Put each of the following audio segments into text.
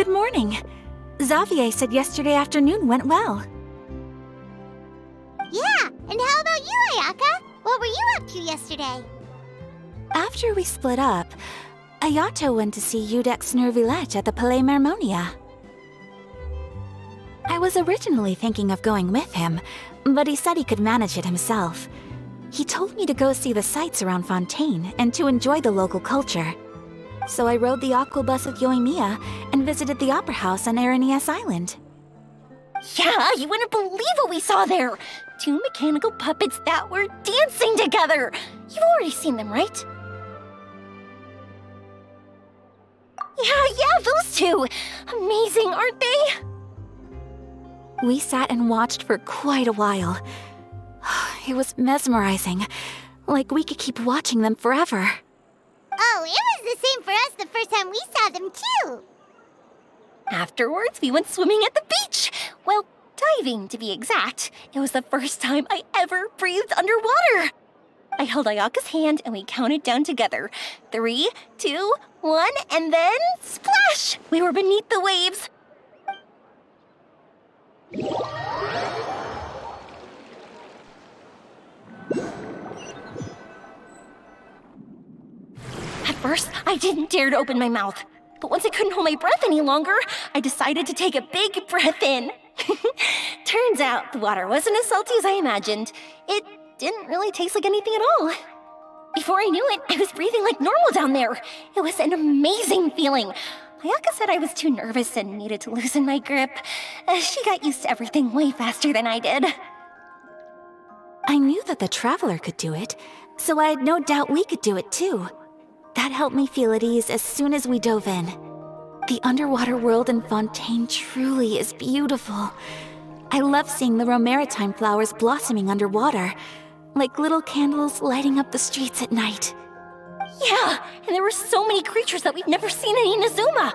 Good morning. Xavier said yesterday afternoon went well. Yeah, and how about you, Ayaka? What were you up to yesterday? After we split up, Ayato went to see Udex Nervillette at the Palais Marmonia. I was originally thinking of going with him, but he said he could manage it himself. He told me to go see the sights around Fontaine and to enjoy the local culture. So I rode the aqua bus with Yoimiya and visited the Opera House on Aranias Island. Yeah, you wouldn't believe what we saw there! 2 mechanical puppets that were dancing together! You've already seen them, right? Yeah, those two! Amazing, aren't they? We sat and watched for quite a while. It was mesmerizing, like we could keep watching them forever. Oh, it was the same for us the first time we saw them, too. Afterwards, we went swimming at the beach. Well, diving, to be exact. It was the first time I ever breathed underwater. I held Ayaka's hand and we counted down together. 3, 2, 1, and then splash! We were beneath the waves. At first, I didn't dare to open my mouth. But once I couldn't hold my breath any longer, I decided to take a big breath in. Turns out the water wasn't as salty as I imagined. It didn't really taste like anything at all. Before I knew it, I was breathing like normal down there. It was an amazing feeling. Ayaka said I was too nervous and needed to loosen my grip. She got used to everything way faster than I did. I knew that the Traveler could do it, so I had no doubt we could do it too. That helped me feel at ease as soon as we dove in. The underwater world in Fontaine truly is beautiful. I love seeing the romaritime flowers blossoming underwater, like little candles lighting up the streets at night. Yeah, and there were so many creatures that we've never seen in Inazuma.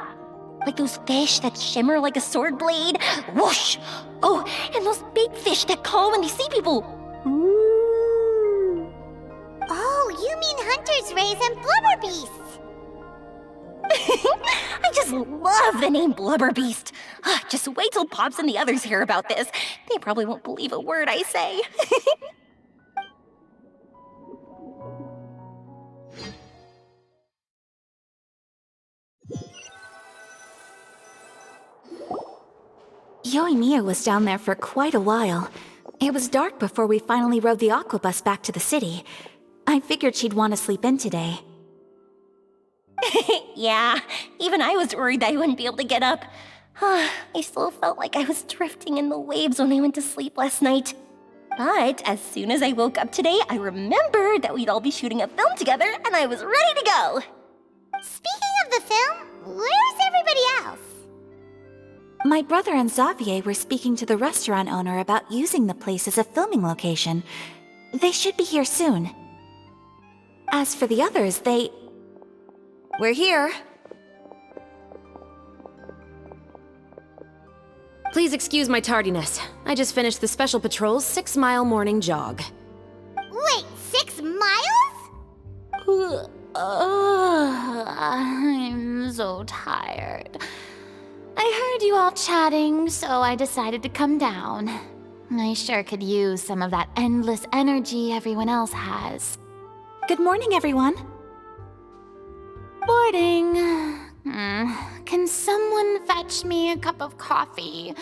Like those fish that shimmer like a sword blade. Whoosh! Oh, and those big fish that call when they see people. Ooh. Oh, you mean hunter's rays and blubber beasts. I just love the name Blubber Beast. Just wait till Pops and the others hear about this. They probably won't believe a word I say. Yoimiya was down there for quite a while. It was dark before we finally rode the aqua bus back to the city. I figured she'd want to sleep in today. Yeah, even I was worried that I wouldn't be able to get up. I still felt like I was drifting in the waves when I went to sleep last night. But as soon as I woke up today, I remembered that we'd all be shooting a film together, and I was ready to go. Speaking of the film, where's everybody else? My brother and Xavier were speaking to the restaurant owner about using the place as a filming location. They should be here soon. As for the others, We're here. Please excuse my tardiness. I just finished the Special Patrol's 6-mile morning jog. Wait, 6 miles? I'm so tired. I heard you all chatting, so I decided to come down. I sure could use some of that endless energy everyone else has. Good morning, everyone. Boarding. Can someone fetch me a cup of coffee?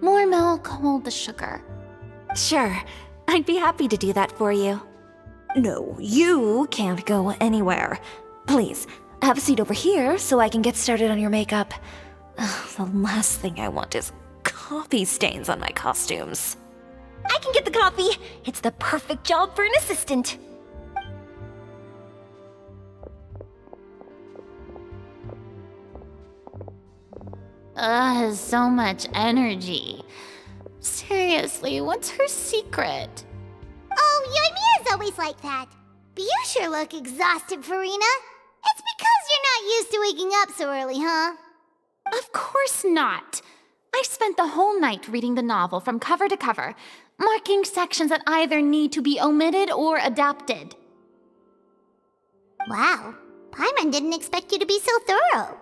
More milk, hold the sugar. Sure, I'd be happy to do that for you. No, you can't go anywhere. Please, have a seat over here so I can get started on your makeup. The last thing I want is coffee stains on my costumes. I can get the coffee. It's the perfect job for an assistant. So much energy. Seriously, what's her secret? Oh, Yoimiya's always like that. But you sure look exhausted, Farina. It's because you're not used to waking up so early, huh? Of course not. I spent the whole night reading the novel from cover to cover, marking sections that either need to be omitted or adapted. Wow, Paimon didn't expect you to be so thorough.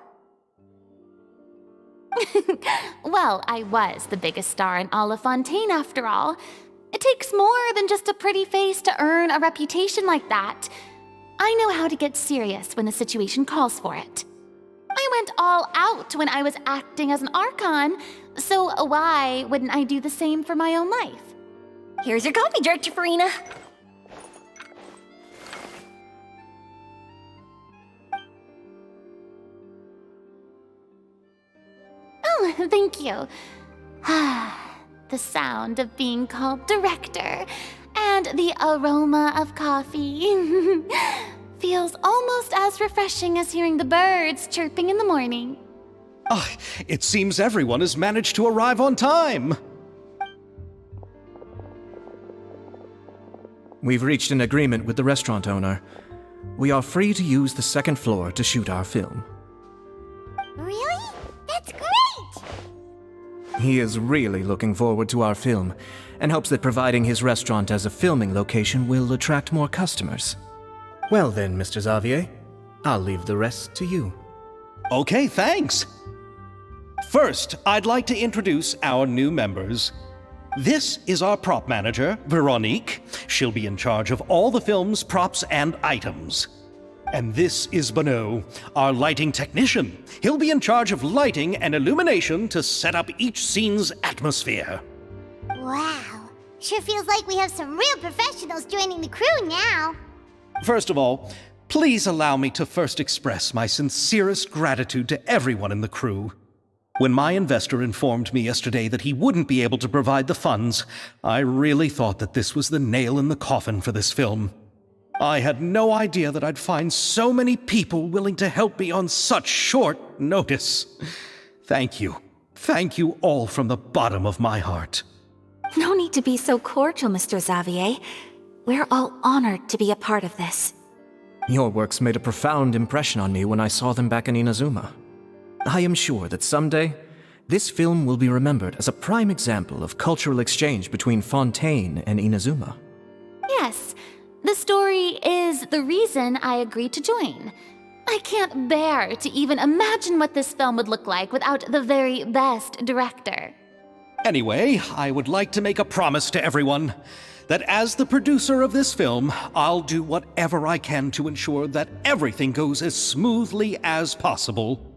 Well, I was the biggest star in all of Fontaine after all. It takes more than just a pretty face to earn a reputation like that. I know how to get serious when the situation calls for it. I went all out when I was acting as an Archon, so why wouldn't I do the same for my own life? Here's your coffee, Director Farina. Oh, thank you. The sound of being called director and the aroma of coffee feels almost as refreshing as hearing the birds chirping in the morning. Ah, it seems everyone has managed to arrive on time. We've reached an agreement with the restaurant owner. We are free to use the second floor to shoot our film. Really? That's great! He is really looking forward to our film and hopes that providing his restaurant as a filming location will attract more customers. Well then, Mr. Xavier, I'll leave the rest to you. Okay, thanks. First, I'd like to introduce our new members. This is our prop manager, Veronique. She'll be in charge of all the film's props and items. And this is Bonneau, our lighting technician. He'll be in charge of lighting and illumination to set up each scene's atmosphere. Wow. Sure feels like we have some real professionals joining the crew now. First of all, please allow me to first express my sincerest gratitude to everyone in the crew. When my investor informed me yesterday that he wouldn't be able to provide the funds, I really thought that this was the nail in the coffin for this film. I had no idea that I'd find so many people willing to help me on such short notice. Thank you. Thank you all from the bottom of my heart. No need to be so cordial, Mr. Xavier. We're all honored to be a part of this. Your works made a profound impression on me when I saw them back in Inazuma. I am sure that someday, this film will be remembered as a prime example of cultural exchange between Fontaine and Inazuma. Yes, the story is the reason I agreed to join. I can't bear to even imagine what this film would look like without the very best director. Anyway, I would like to make a promise to everyone that as the producer of this film, I'll do whatever I can to ensure that everything goes as smoothly as possible.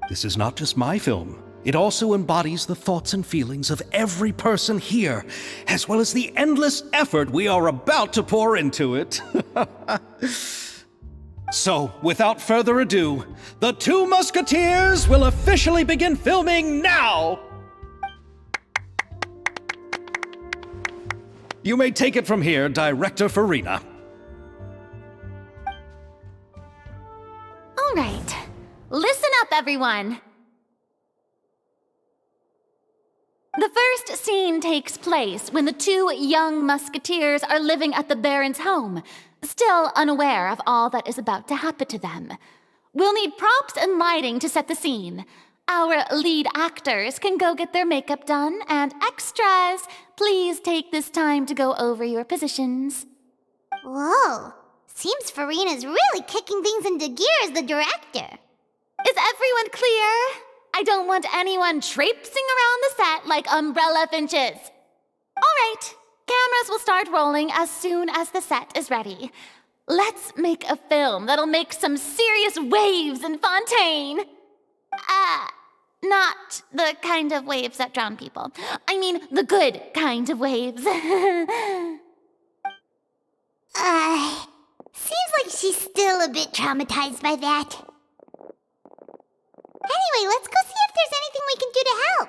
This is not just my film. It also embodies the thoughts and feelings of every person here, as well as the endless effort we are about to pour into it. So, without further ado, the Two Musketeers will officially begin filming now! You may take it from here, Director Farina. All right, listen up, everyone. The first scene takes place when the two young musketeers are living at the Baron's home, still unaware of all that is about to happen to them. We'll need props and lighting to set the scene. Our lead actors can go get their makeup done, and extras, please take this time to go over your positions. Whoa. Seems Farina's really kicking things into gear as the director. Is everyone clear? I don't want anyone traipsing around the set like umbrella finches. All right, cameras will start rolling as soon as the set is ready. Let's make a film that'll make some serious waves in Fontaine. Not the kind of waves that drown people. I mean, the good kind of waves. Seems like she's still a bit traumatized by that. Anyway, let's go see if there's anything we can do to help.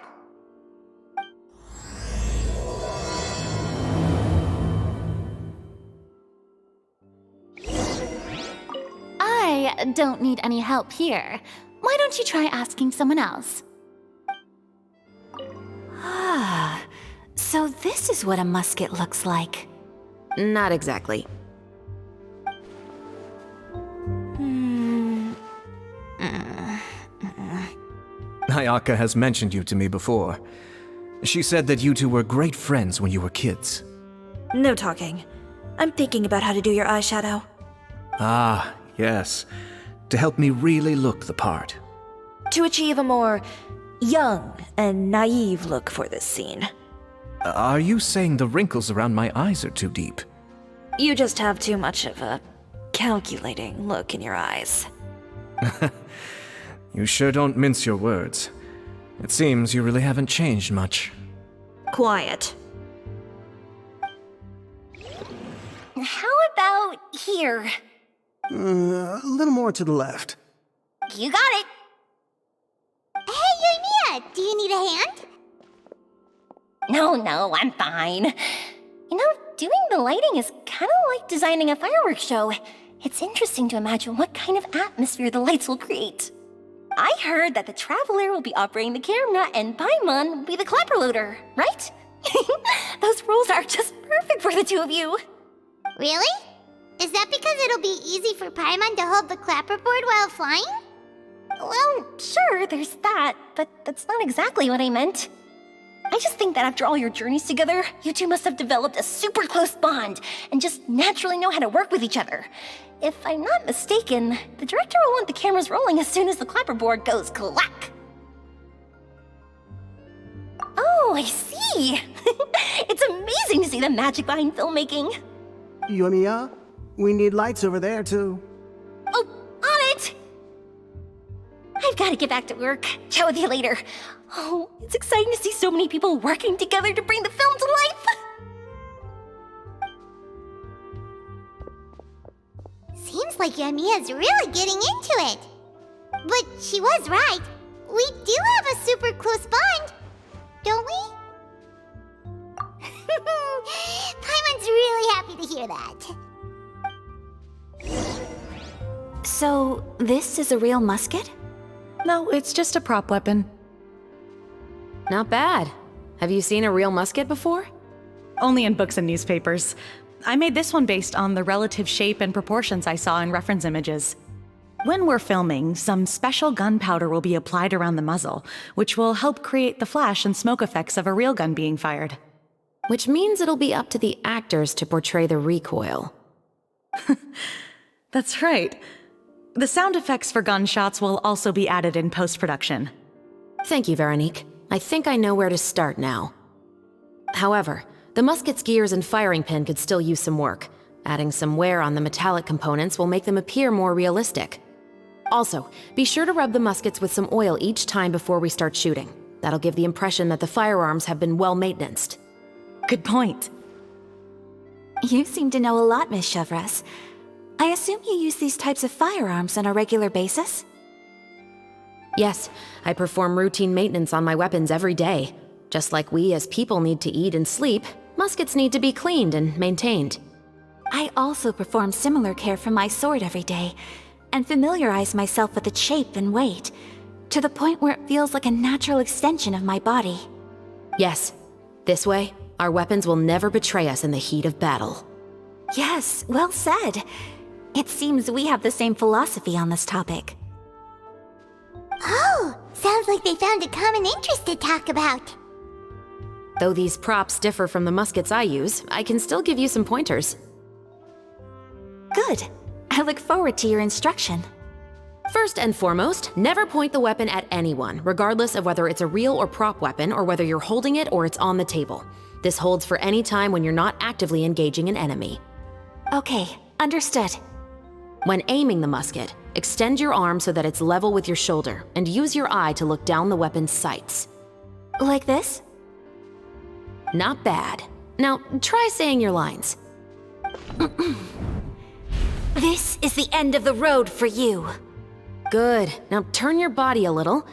I don't need any help here. Why don't you try asking someone else? Ah, so this is what a musket looks like. Not exactly. Ayaka has mentioned you to me before. She said that you two were great friends when you were kids. No talking. I'm thinking about how to do your eyeshadow. Ah, yes. To help me really look the part. To achieve a more young and naive look for this scene. Are you saying the wrinkles around my eyes are too deep? You just have too much of a calculating look in your eyes. You sure don't mince your words. It seems you really haven't changed much. Quiet. How about here? A little more to the left. You got it. Hey, Yoimiya, do you need a hand? No, I'm fine. You know, doing the lighting is kind of like designing a fireworks show. It's interesting to imagine what kind of atmosphere the lights will create. I heard that the Traveler will be operating the camera and Paimon will be the clapper loader, right? Those roles are just perfect for the two of you. Really? Is that because it'll be easy for Paimon to hold the clapperboard while flying? Well, sure, there's that, but that's not exactly what I meant. I just think that after all your journeys together, you two must have developed a super close bond and just naturally know how to work with each other. If I'm not mistaken, the director will want the cameras rolling as soon as the clapperboard goes clack. Oh, I see. It's amazing to see the magic behind filmmaking. Yoimiya, we need lights over there, too. Oh, on it! I've got to get back to work. Chat with you later. Oh, it's exciting to see so many people working together to bring the film to life. Seems like Yoimiya's really getting into it. But she was right. We do have a super close bond, don't we? Paimon's really happy to hear that. So, this is a real musket? No, it's just a prop weapon. Not bad. Have you seen a real musket before? Only in books and newspapers. I made this one based on the relative shape and proportions I saw in reference images. When we're filming, some special gunpowder will be applied around the muzzle, which will help create the flash and smoke effects of a real gun being fired. Which means it'll be up to the actors to portray the recoil. That's right. The sound effects for gunshots will also be added in post-production. Thank you, Veronique. I think I know where to start now. However, the musket's gears and firing pin could still use some work. Adding some wear on the metallic components will make them appear more realistic. Also, be sure to rub the muskets with some oil each time before we start shooting. That'll give the impression that the firearms have been well maintained. Good point. You seem to know a lot, Miss Chevres. I assume you use these types of firearms on a regular basis? Yes, I perform routine maintenance on my weapons every day. Just like we as people need to eat and sleep, muskets need to be cleaned and maintained. I also perform similar care for my sword every day, and familiarize myself with its shape and weight, to the point where it feels like a natural extension of my body. Yes, this way, our weapons will never betray us in the heat of battle. Yes, well said. It seems we have the same philosophy on this topic. Oh, sounds like they found a common interest to talk about. Though these props differ from the muskets I use, I can still give you some pointers. Good. I look forward to your instruction. First and foremost, never point the weapon at anyone, regardless of whether it's a real or prop weapon or whether you're holding it or it's on the table. This holds for any time when you're not actively engaging an enemy. Okay, understood. When aiming the musket, extend your arm so that it's level with your shoulder and use your eye to look down the weapon's sights. Like this? Not bad. Now, try saying your lines. This is the end of the road for you. Good. Now turn your body a little.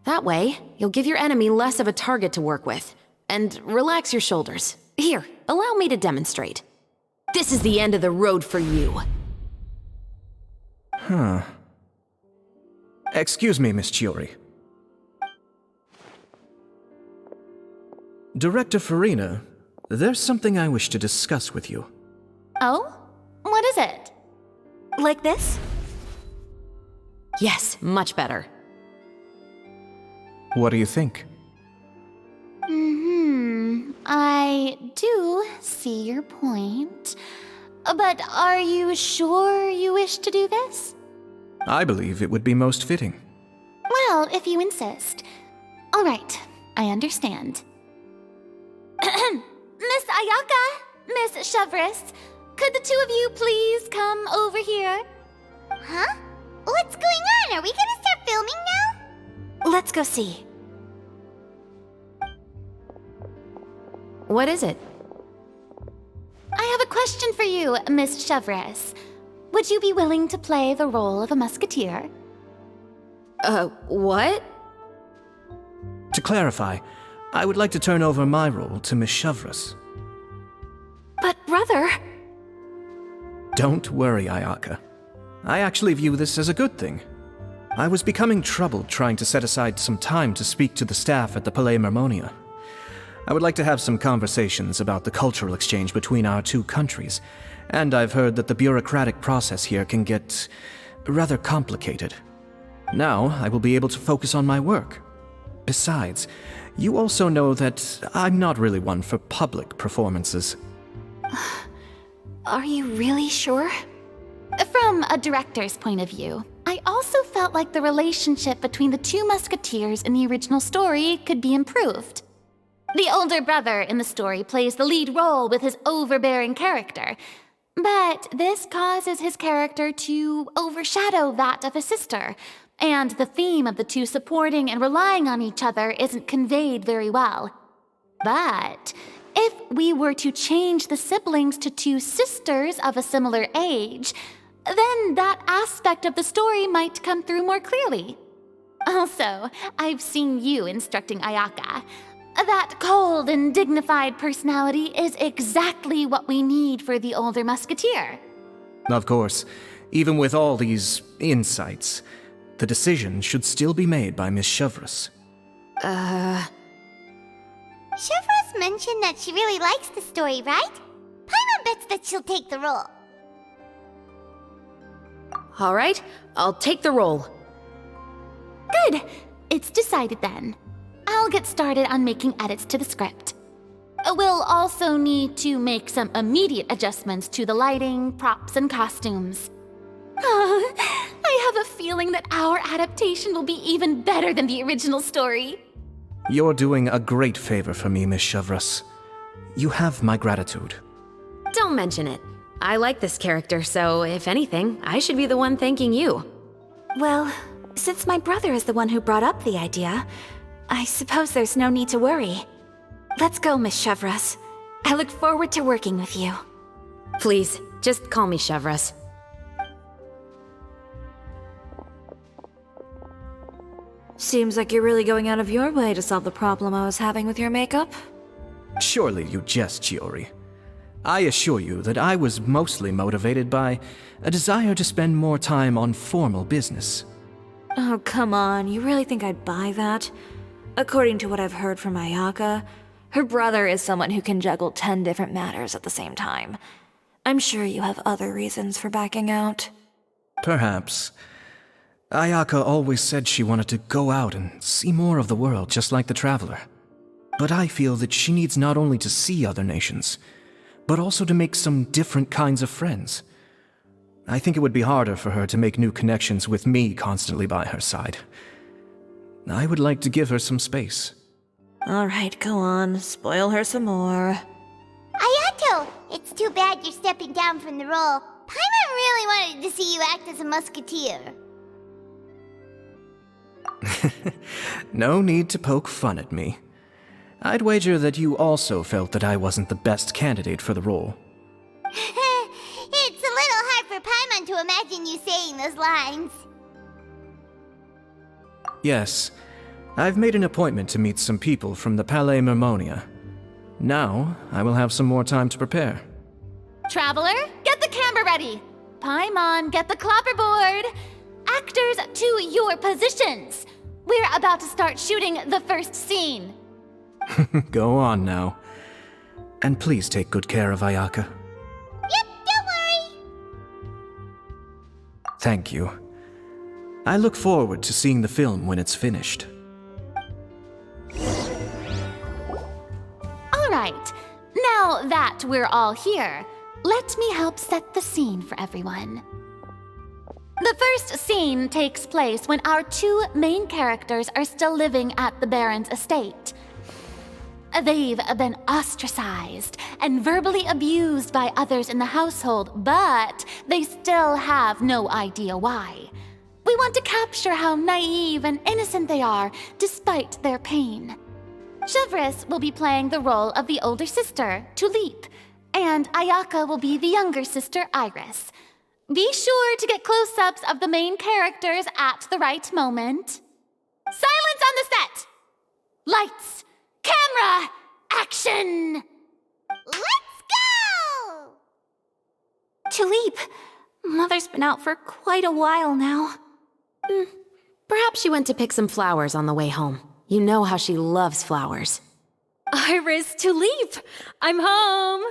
That way, you'll give your enemy less of a target to work with. And relax your shoulders. Here, allow me to demonstrate. This is the end of the road for you. Excuse me, Miss Chiori. Director Farina, there's something I wish to discuss with you. Oh? What is it? Like this? Yes, much better. What do you think? I do see your point. But are you sure you wish to do this? I believe it would be most fitting. Well, if you insist. All right, I understand. Miss Ayaka, Miss Chevres, could the two of you please come over here? Huh? What's going on? Are we gonna start filming now? Let's go see. What is it? I have a question for you, Miss Chevres. Would you be willing to play the role of a musketeer? What? To clarify, I would like to turn over my role to Miss Chevres. But brother... Don't worry, Ayaka. I actually view this as a good thing. I was becoming troubled trying to set aside some time to speak to the staff at the Palais Mermonia. I would like to have some conversations about the cultural exchange between our two countries, and I've heard that the bureaucratic process here can get rather complicated. Now, I will be able to focus on my work. Besides, you also know that I'm not really one for public performances. Are you really sure? From a director's point of view, I also felt like the relationship between the two musketeers in the original story could be improved. The older brother in the story plays the lead role with his overbearing character, but this causes his character to overshadow that of his sister, and the theme of the two supporting and relying on each other isn't conveyed very well. But if we were to change the siblings to two sisters of a similar age, then that aspect of the story might come through more clearly. Also, I've seen you instructing Ayaka. That cold and dignified personality is exactly what we need for the older musketeer. Of course, even with all these insights, the decision should still be made by Miss Chevres. Chevres mentioned that she really likes the story, right? Paimon bets that she'll take the role. All right, I'll take the role. Good. It's decided then. I'll get started on making edits to the script. We'll also need to make some immediate adjustments to the lighting, props, and costumes. I have a feeling that our adaptation will be even better than the original story. You're doing a great favor for me, Miss Chevres. You have my gratitude. Don't mention it. I like this character, so if anything, I should be the one thanking you. Well, since my brother is the one who brought up the idea, I suppose there's no need to worry. Let's go, Miss Chevres. I look forward to working with you. Please, just call me Chevres. Seems like you're really going out of your way to solve the problem I was having with your makeup. Surely you jest, Chiori. I assure you that I was mostly motivated by a desire to spend more time on formal business. Oh, come on. You really think I'd buy that? According to what I've heard from Ayaka, her brother is someone who can juggle 10 different matters at the same time. I'm sure you have other reasons for backing out. Perhaps. Ayaka always said she wanted to go out and see more of the world, just like the Traveler. But I feel that she needs not only to see other nations, but also to make some different kinds of friends. I think it would be harder for her to make new connections with me constantly by her side. I would like to give her some space. All right, go on. Spoil her some more. Ayato! It's too bad you're stepping down from the role. Paimon really wanted to see you act as a musketeer. No need to poke fun at me. I'd wager that you also felt that I wasn't the best candidate for the role. It's a little hard for Paimon to imagine you saying those lines. Yes, I've made an appointment to meet some people from the Palais Mermonia. Now, I will have some more time to prepare. Traveler, get the camera ready. Paimon, get the clapperboard. Actors, to your positions. We're about to start shooting the first scene. Go on now. And please take good care of Ayaka. Yep, don't worry. Thank you. I look forward to seeing the film when it's finished. All right, now that we're all here, let me help set the scene for everyone. The first scene takes place when our two main characters are still living at the Baron's estate. They've been ostracized and verbally abused by others in the household, but they still have no idea why. We want to capture how naive and innocent they are, despite their pain. Chevris will be playing the role of the older sister, Tulip, and Ayaka will be the younger sister, Iris. Be sure to get close-ups of the main characters at the right moment. Silence on the set! Lights! Camera! Action! Let's go! Tulip, Mother's been out for quite a while now. Perhaps she went to pick some flowers on the way home. You know how she loves flowers. Iris, Tulip! I'm home!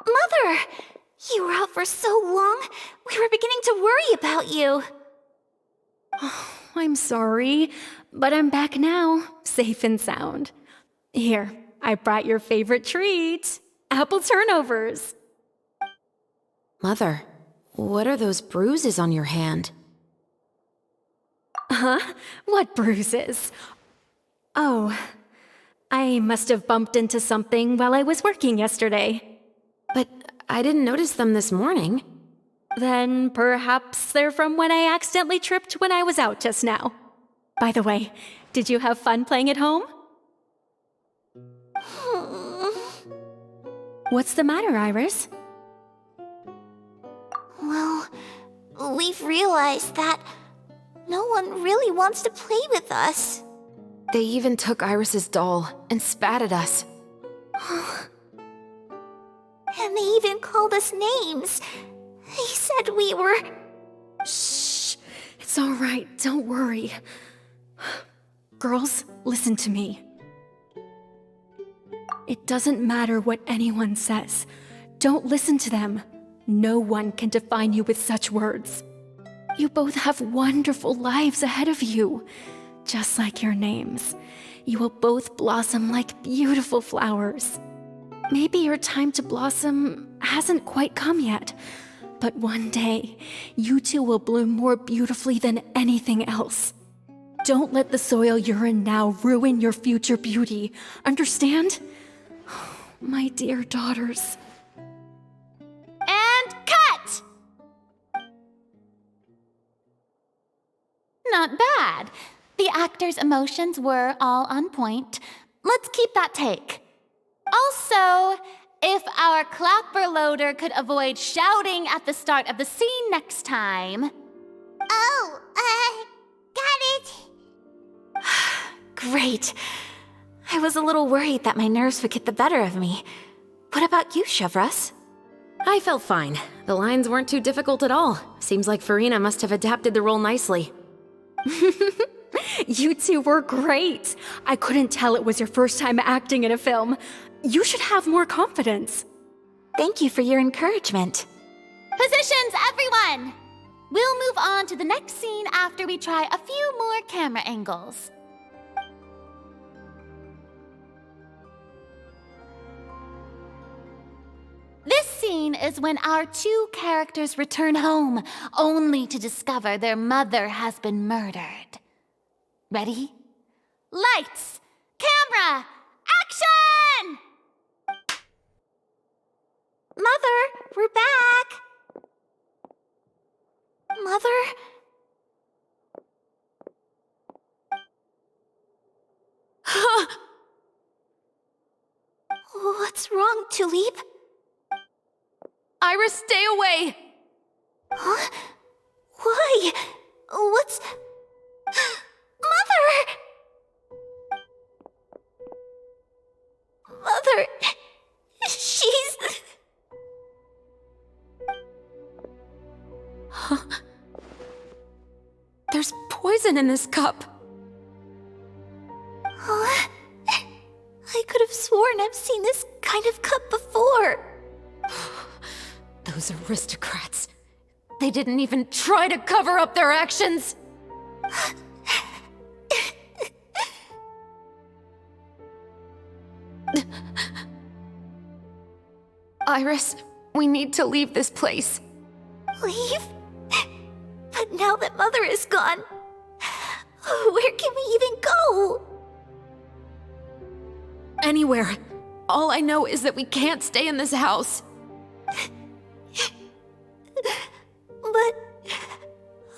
Mother! You were out for so long, we were beginning to worry about you. I'm sorry, but I'm back now, safe and sound. Here, I brought your favorite treat, apple turnovers. Mother, what are those bruises on your hand? Huh? What bruises? Oh, I must have bumped into something while I was working yesterday. But I didn't notice them this morning. Then perhaps they're from when I accidentally tripped when I was out just now. By the way, did you have fun playing at home? What's the matter, Iris? Well, we've realized that no one really wants to play with us. They even took Iris's doll and spat at us. And they even called us names. They said we were... Shh! It's all right, don't worry. Girls, listen to me. It doesn't matter what anyone says. Don't listen to them. No one can define you with such words. You both have wonderful lives ahead of you. Just like your names. You will both blossom like beautiful flowers. Maybe your time to blossom hasn't quite come yet, but one day, you two will bloom more beautifully than anything else. Don't let the soil you're in now ruin your future beauty. Understand? My dear daughters. And cut! Not bad. The actors' emotions were all on point. Let's keep that take. Also, if our clapper loader could avoid shouting at the start of the scene next time. Oh, got it. Great. I was a little worried that my nerves would get the better of me. What about you, Chevris? I felt fine. The lines weren't too difficult at all. Seems like Farina must have adapted the role nicely. You two were great. I couldn't tell it was your first time acting in a film. You should have more confidence. Thank you for your encouragement. Positions, everyone! We'll move on to the next scene after we try a few more camera angles. This scene is when our two characters return home, only to discover their mother has been murdered. Ready? Lights! Camera! Action! Mother, we're back! Mother? What's wrong, Tulip? Iris, stay away! Huh? Why? What's... Mother! Mother... She's... There's poison in this cup. Huh? I could have sworn I've seen this kind of cup before. Those aristocrats. They didn't even try to cover up their actions. Iris, We need to leave this place. Leave? But now that Mother is gone, where can we even go? Anywhere. All I know is that we can't stay in this house. But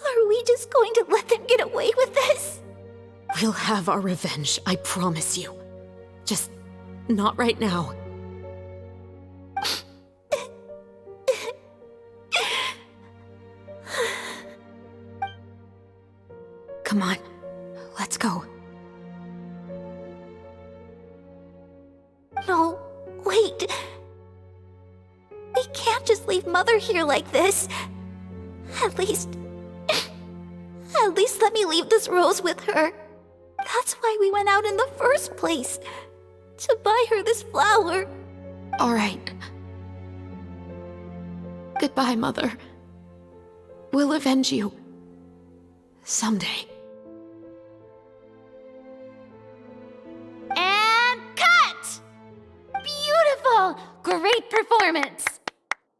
are we just going to let them get away with this? We'll have our revenge, I promise you. Just not right now. Come on, let's go. No, wait. We can't just leave Mother here like this. At least let me leave this rose with her. That's why we went out in the first place. To buy her this flower. All right. Goodbye, Mother. We'll avenge you. Someday. And cut! Beautiful! Great performance!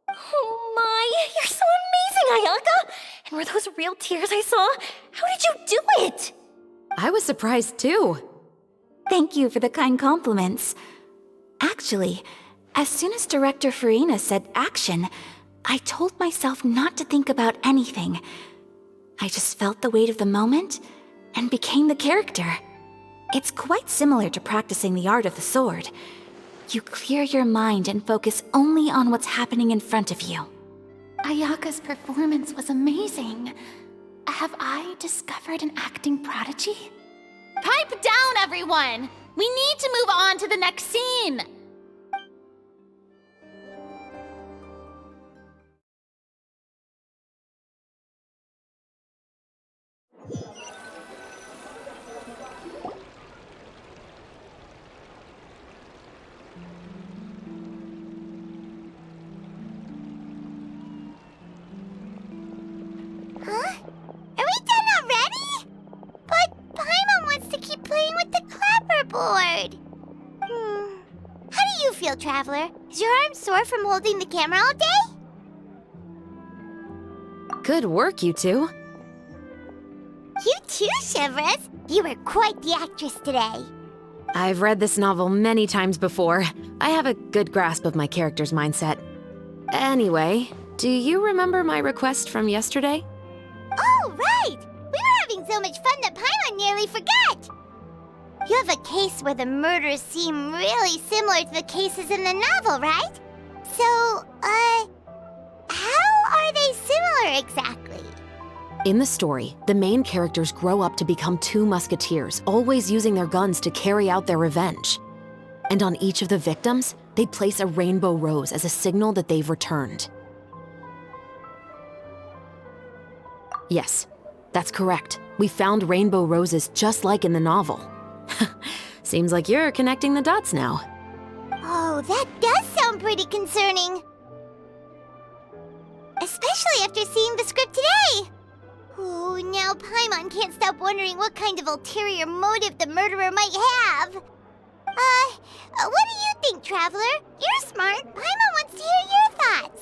Oh my, you're so amazing, Ayaka! And were those real tears I saw? How did you do it? I was surprised too. Thank you for the kind compliments. Actually, as soon as Director Farina said action, I told myself not to think about anything. I just felt the weight of the moment and became the character. It's quite similar to practicing the art of the sword. You clear your mind and focus only on what's happening in front of you. Ayaka's performance was amazing. Have I discovered an acting prodigy? Pipe down, everyone! We need to move on to the next scene! Huh? Are we done already? But Paimon wants to keep playing with the clapperboard. How do you feel, Traveler? Is your arm sore from holding the camera all day? Good work, you two. You too, Shivers. You were quite the actress today. I've read this novel many times before. I have a good grasp of my character's mindset. Anyway, do you remember my request from yesterday? Oh, right! We were having so much fun that Paimon nearly forgot! You have a case where the murders seem really similar to the cases in the novel, right? So, how are they similar exactly? In the story, the main characters grow up to become two musketeers, always using their guns to carry out their revenge. And on each of the victims, they place a rainbow rose as a signal that they've returned. Yes, that's correct. We found rainbow roses just like in the novel. Seems like you're connecting the dots now. Oh, that does sound pretty concerning. Especially after seeing the script today. Oh, now Paimon can't stop wondering what kind of ulterior motive the murderer might have. What do you think, Traveler? You're smart. Paimon wants to hear your thoughts.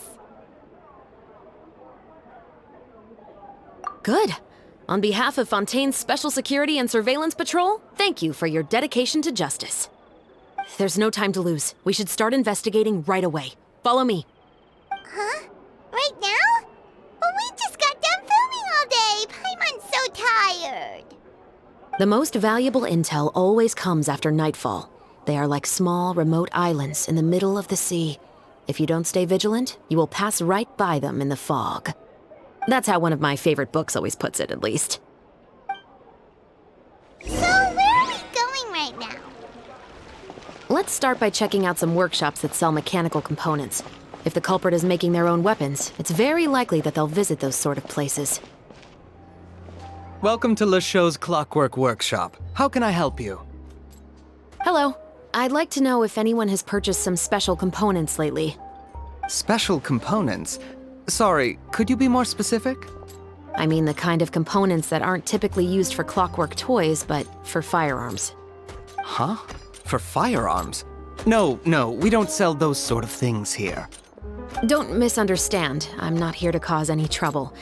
Good. On behalf of Fontaine's Special Security and Surveillance Patrol, thank you for your dedication to justice. There's no time to lose. We should start investigating right away. Follow me. Huh? Right now? Well, we just got done filming all day. Paimon's so tired. The most valuable intel always comes after nightfall. They are like small, remote islands in the middle of the sea. If you don't stay vigilant, you will pass right by them in the fog. That's how one of my favorite books always puts it, at least. So, where are we going right now? Let's start by checking out some workshops that sell mechanical components. If the culprit is making their own weapons, it's very likely that they'll visit those sort of places. Welcome to LeChaux's Clockwork Workshop. How can I help you? Hello. I'd like to know if anyone has purchased some special components lately. Special components? Sorry, could you be more specific? I mean the kind of components that aren't typically used for clockwork toys, but for firearms. Huh? For firearms? No, we don't sell those sort of things here. Don't misunderstand. I'm not here to cause any trouble.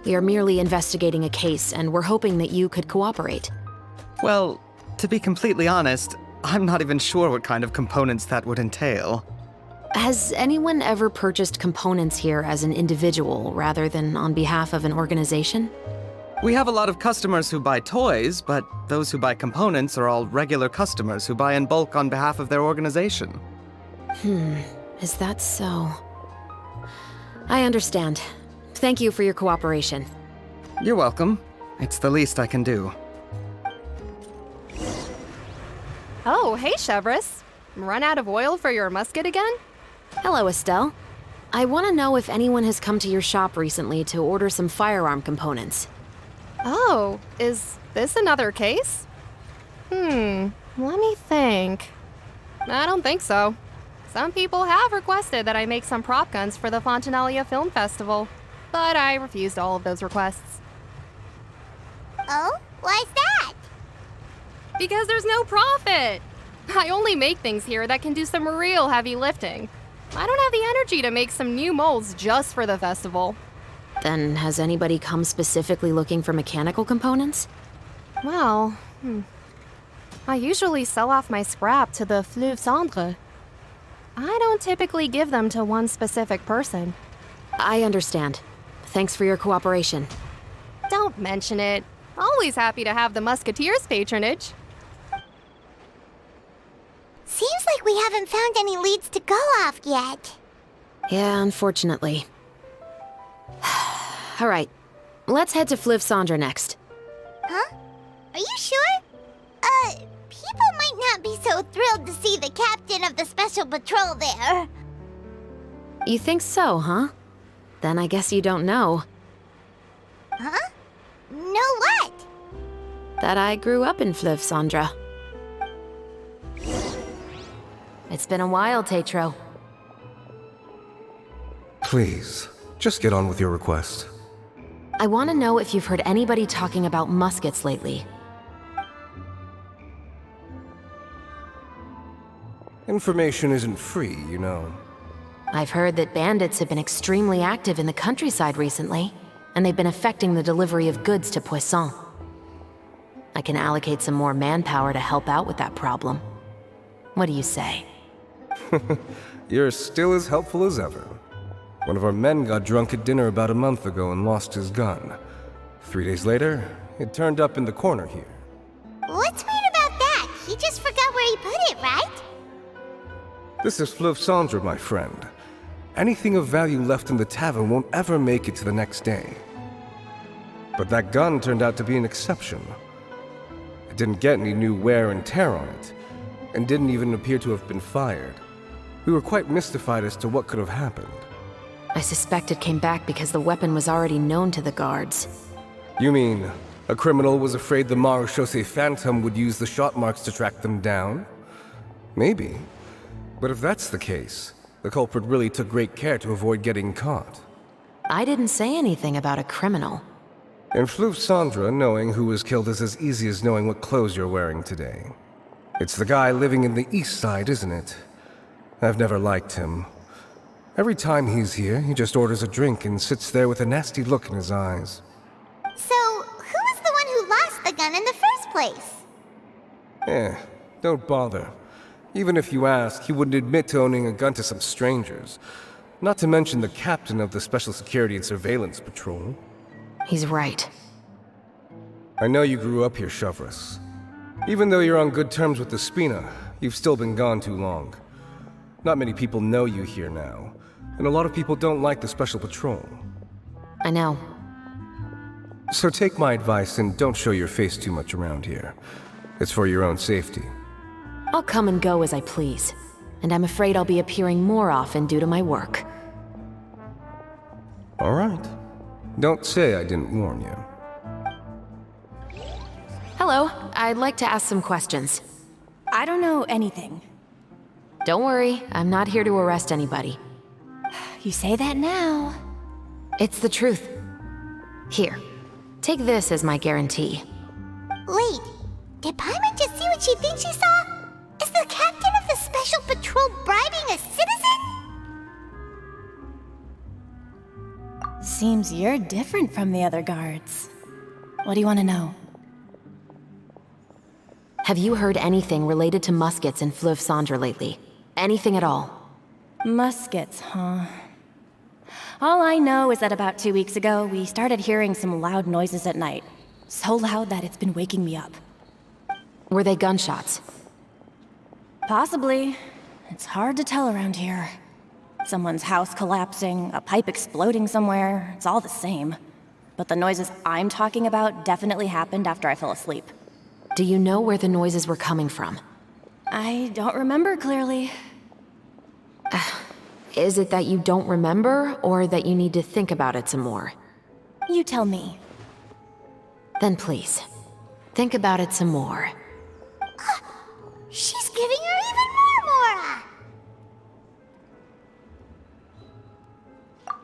We are merely investigating a case, and we're hoping that you could cooperate. Well, to be completely honest, I'm not even sure what kind of components that would entail. Has anyone ever purchased components here as an individual rather than on behalf of an organization? We have a lot of customers who buy toys, but those who buy components are all regular customers who buy in bulk on behalf of their organization. Is that so? I understand. Thank you for your cooperation. You're welcome. It's the least I can do. Oh, hey, Chevris. Run out of oil for your musket again? Hello, Estelle. I want to know if anyone has come to your shop recently to order some firearm components. Oh, is this another case? Let me think. I don't think so. Some people have requested that I make some prop guns for the Fontenalia Film Festival, but I refused all of those requests. Oh? Why's that? Because there's no profit! I only make things here that can do some real heavy lifting. I don't have the energy to make some new molds just for the festival. Then has anybody come specifically looking for mechanical components? Well, I usually sell off my scrap to the Fleuve Cendre. I don't typically give them to one specific person. I understand. Thanks for your cooperation. Don't mention it. Always happy to have the Musketeers' patronage. Seems like we haven't found any leads to go off yet. Yeah, unfortunately. All right, let's head to Fleuve Cendre next. Huh? Are you sure? People might not be so thrilled to see the captain of the special patrol there. You think so, huh? Then I guess you don't know. Huh? Know what? That I grew up in Fleuve Cendre. It's been a while, Tetro. Please, just get on with your request. I want to know if you've heard anybody talking about muskets lately. Information isn't free, you know. I've heard that bandits have been extremely active in the countryside recently, and they've been affecting the delivery of goods to Poisson. I can allocate some more manpower to help out with that problem. What do you say? You're still as helpful as ever. One of our men got drunk at dinner about a month ago and lost his gun. 3 days later, it turned up in the corner here. What's weird about that? He just forgot where he put it, right? This is Fleuve Cendre, my friend. Anything of value left in the tavern won't ever make it to the next day. But that gun turned out to be an exception. It didn't get any new wear and tear on it, and didn't even appear to have been fired. We were quite mystified as to what could have happened. I suspect it came back because the weapon was already known to the guards. You mean, a criminal was afraid the Marechaussee Phantom would use the shot marks to track them down? Maybe. But if that's the case, the culprit really took great care to avoid getting caught. I didn't say anything about a criminal. In Fleuve Cendre, knowing who was killed is as easy as knowing what clothes you're wearing today. It's the guy living in the east side, isn't it? I've never liked him. Every time he's here, he just orders a drink and sits there with a nasty look in his eyes. So, who was the one who lost the gun in the first place? Don't bother. Even if you ask, he wouldn't admit to owning a gun to some strangers. Not to mention the captain of the Special Security and Surveillance Patrol. He's right. I know you grew up here, Chevris. Even though you're on good terms with the Spina, you've still been gone too long. Not many people know you here now, and a lot of people don't like the Special Patrol. I know. So take my advice and don't show your face too much around here. It's for your own safety. I'll come and go as I please, and I'm afraid I'll be appearing more often due to my work. All right. Don't say I didn't warn you. Hello, I'd like to ask some questions. I don't know anything. Don't worry, I'm not here to arrest anybody. You say that now. It's the truth. Here, take this as my guarantee. Wait, did Paimon just see what she thinks she saw? Is the captain of the Special Patrol bribing a citizen? Seems you're different from the other guards. What do you want to know? Have you heard anything related to Muskets in Fleuve Cendre lately? Anything at all? Muskets, huh? All I know is that about 2 weeks ago, we started hearing some loud noises at night. So loud that it's been waking me up. Were they gunshots? Possibly. It's hard to tell around here. Someone's house collapsing, a pipe exploding somewhere, it's all the same. But the noises I'm talking about definitely happened after I fell asleep. Do you know where the noises were coming from? I don't remember clearly. Is it that you don't remember, or that you need to think about it some more? You tell me. Then please, think about it some more. She's giving her even more Mora!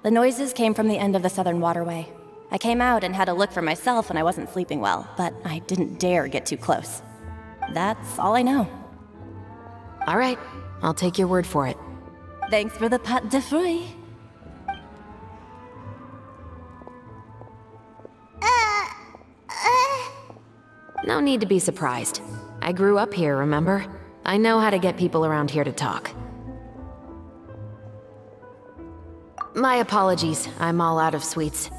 The noises came from the end of the southern waterway. I came out and had a look for myself when I wasn't sleeping well, but I didn't dare get too close. That's all I know. All right, I'll take your word for it. Thanks for the pâte de fruits. No need to be surprised. I grew up here, remember? I know how to get people around here to talk. My apologies, I'm all out of sweets.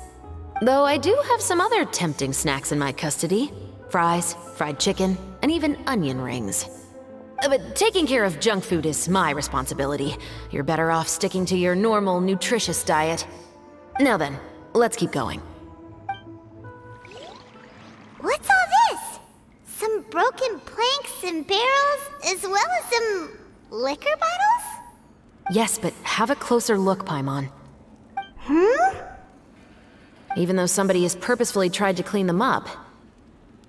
Though I do have some other tempting snacks in my custody. Fries, fried chicken, and even onion rings. But taking care of junk food is my responsibility. You're better off sticking to your normal, nutritious diet. Now then, let's keep going. What's all this? Some broken planks and barrels, as well as some liquor bottles? Yes, but have a closer look, Paimon. Even though somebody has purposefully tried to clean them up,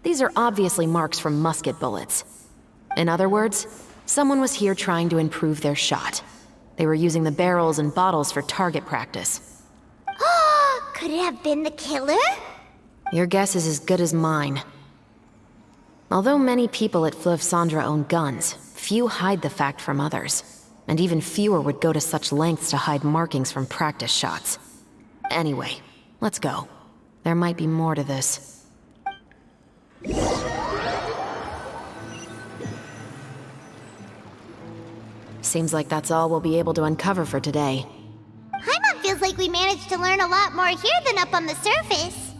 these are obviously marks from musket bullets. In other words, someone was here trying to improve their shot. They were using the barrels and bottles for target practice. Could it have been the killer? Your guess is as good as mine. Although many people at Fleuve Cendre own guns, few hide the fact from others. And even fewer would go to such lengths to hide markings from practice shots. Anyway, let's go. There might be more to this. Seems like that's all we'll be able to uncover for today. Paimon feels like we managed to learn a lot more here than up on the surface.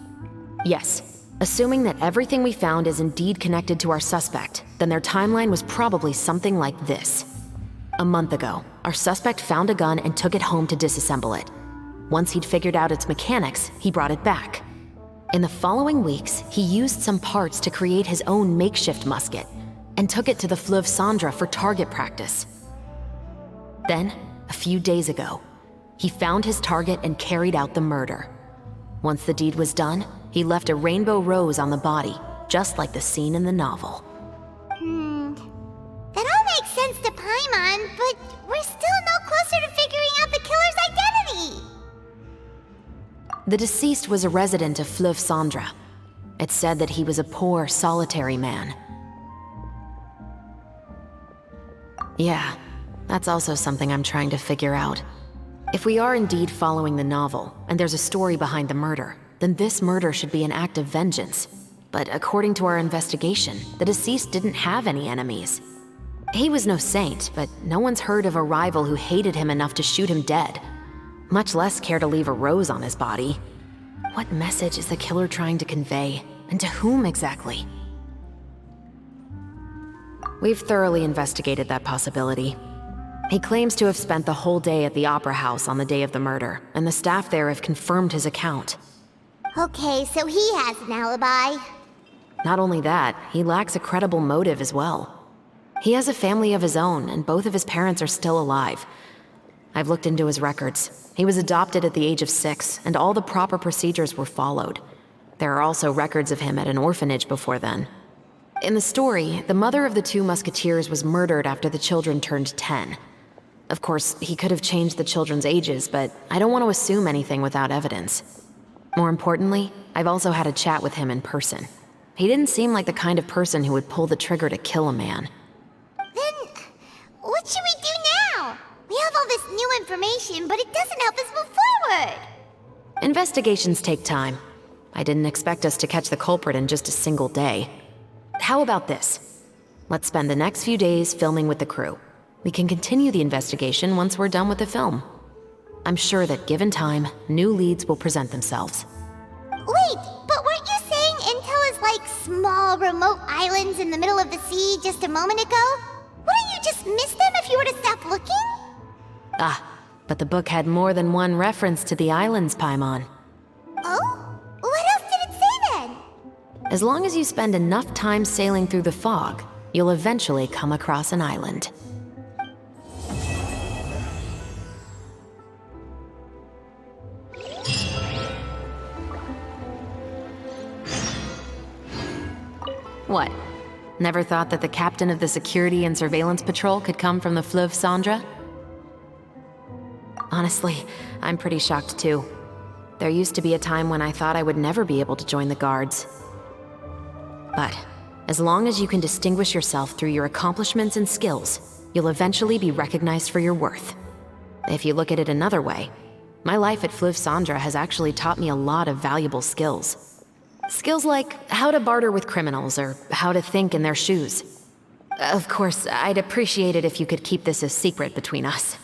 Yes. Assuming that everything we found is indeed connected to our suspect, then their timeline was probably something like this. A month ago, our suspect found a gun and took it home to disassemble it. Once he'd figured out its mechanics, he brought it back. In the following weeks, he used some parts to create his own makeshift musket, and took it to the Fleuve Cendre for target practice. Then, a few days ago, he found his target and carried out the murder. Once the deed was done, he left a rainbow rose on the body, just like the scene in the novel. That all makes sense to Paimon, but we're still no closer to figuring out the killer's identity! The deceased was a resident of Fleuve Cendre. It's said that he was a poor, solitary man. Yeah, that's also something I'm trying to figure out. If we are indeed following the novel, and there's a story behind the murder, then this murder should be an act of vengeance. But according to our investigation, the deceased didn't have any enemies. He was no saint, but no one's heard of a rival who hated him enough to shoot him dead. Much less care to leave a rose on his body. What message is the killer trying to convey? And to whom exactly? We've thoroughly investigated that possibility. He claims to have spent the whole day at the Opera House on the day of the murder, and the staff there have confirmed his account. Okay, so he has an alibi. Not only that, he lacks a credible motive as well. He has a family of his own, and both of his parents are still alive. I've looked into his records. He was adopted at the age of 6, and all the proper procedures were followed. There are also records of him at an orphanage before then. In the story, the mother of the 2 musketeers was murdered after the children turned 10. Of course, he could have changed the children's ages, but I don't want to assume anything without evidence. More importantly, I've also had a chat with him in person. He didn't seem like the kind of person who would pull the trigger to kill a man. Then, what should we do now? We have all this new information, but it doesn't help us move forward. Investigations take time. I didn't expect us to catch the culprit in just a single day. How about this? Let's spend the next few days filming with the crew. We can continue the investigation once we're done with the film. I'm sure that given time, new leads will present themselves. Wait, but weren't you saying Intel is like small, remote islands in the middle of the sea just a moment ago? Wouldn't you just miss them if you were to stop looking? Ah, but the book had more than one reference to the islands, Paimon. Oh? What else did it say then? As long as you spend enough time sailing through the fog, you'll eventually come across an island. What? Never thought that the captain of the security and surveillance patrol could come from the Fleuve Cendra? Honestly, I'm pretty shocked too. There used to be a time when I thought I would never be able to join the guards. But as long as you can distinguish yourself through your accomplishments and skills, you'll eventually be recognized for your worth. If you look at it another way, my life at Fleuve Cendra has actually taught me a lot of valuable skills. Skills like how to barter with criminals or how to think in their shoes. Of course, I'd appreciate it if you could keep this a secret between us.